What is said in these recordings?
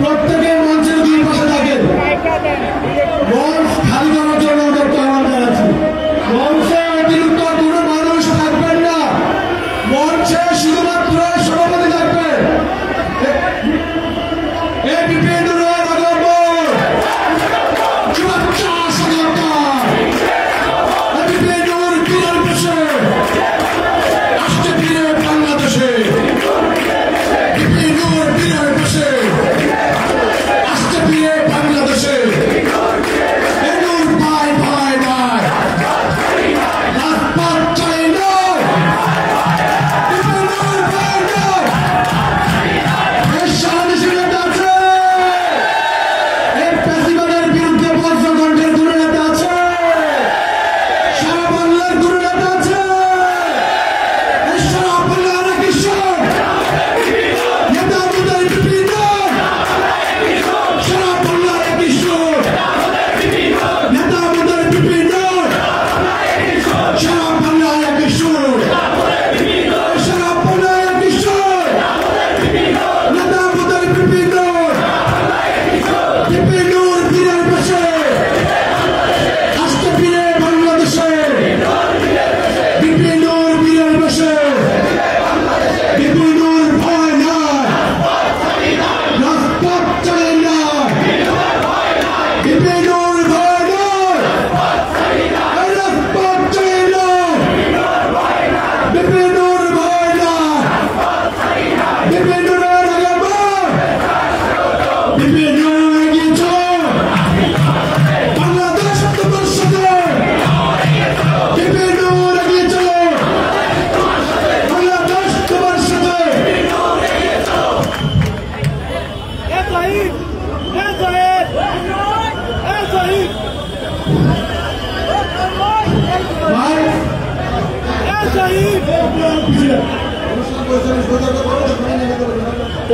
প্রত্যেকে মঞ্চের দুই পাশে থাকেন। মঞ্চ খালি করার জন্য ওদেরকে আহ্বান জানাচ্ছি। মঞ্চে অতিরিক্ত কোনো মানুষ থাকবেন না। মঞ্চে শুধুমাত্র সভাপতি থাকবেন।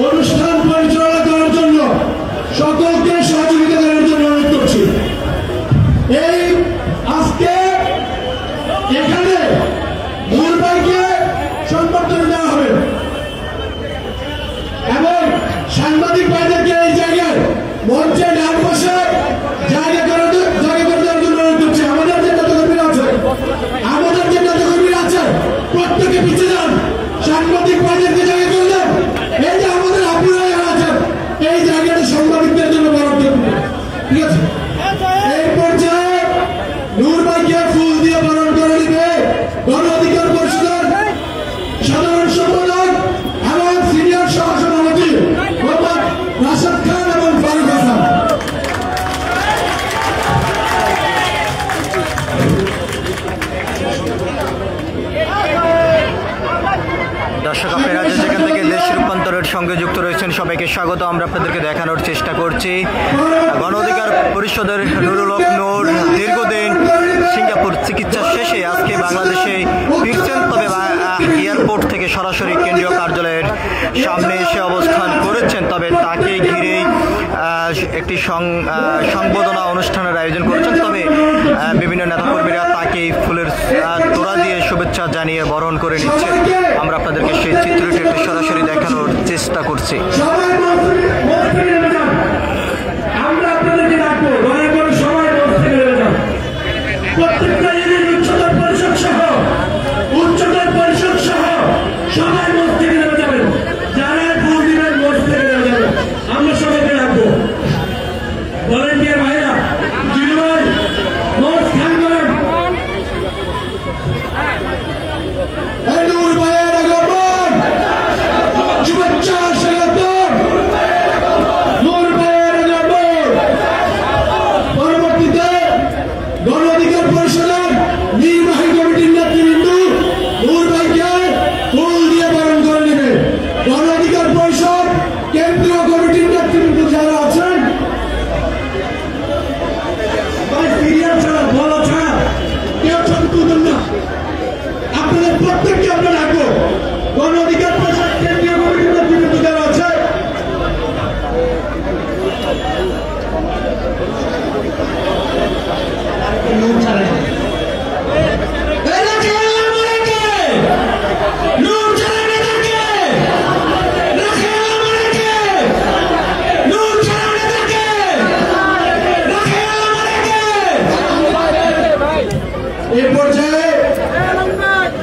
অনুষ্ঠান পরিচালনা করার জন্য সকলকে সহযোগিতা করার জন্য অনুরোধ করছি। এই আজকে এখানে নূর ভাইকে সম্বর্ধনা দেওয়া হবে এবং সাংবাদিক ভাইদেরকে এই জায়গায় মঞ্চে ডান বসে জায়গা করে দেওয়ার জন্য অনুরোধ করছি। আমাদের যে নেতাকর্মীরা আছে প্রত্যেকে পিছিয়ে যান। সাংবাদিক ভাইদেরকে জায়গা করে দেন। এই যে আমাদের আপনারা আছেন এই জায়গাটা সাংবাদিকদের জন্য বরাদ্দ করবেন, ঠিক আছে? এই পর্যায়ে নূর ভাইকে ফুল দিয়ে বরণ করে দিবে গণ অধিকার পরিষদের সাধারণ সম্পাদক এবং সিনিয়র সহসভাপতি মোহাম্মদ রাশেদ খান এবং ফারুক হাসান। দর্শক, আপনারা যেখান থেকে দেশ রূপান্তরের সঙ্গে যুক্ত রয়েছেন সবাইকে স্বাগত। আমরা আপনাদেরকে দেখানোর চেষ্টা করছি গণ অধিকার পরিষদের নুরুল হক নূর দীর্ঘদিন সিঙ্গাপুর চিকিৎসা শেষে আজকে বাংলাদেশে ফিরছেন। তবে এয়ারপোর্ট থেকে সরাসরি কেন্দ্রীয় কার্যালয়ের সামনে এসে অবস্থান করেছেন। তবে তাকে ঘিরেই একটি সংবর্ধনা অনুষ্ঠানের আয়োজন করেছেন। তবে বিভিন্ন নেতাকর্মীরা তাকে ফুলের তোড়া দিয়ে শুভেচ্ছা জানিয়ে বরণ করে নিচ্ছেন। আমরা আপনাদেরকে সেই চিত্রটি একটু সরাসরি দেখানোর চেষ্টা করছি। শুভেচ্ছা স্বাগত।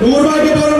নূর ভাইকে বড়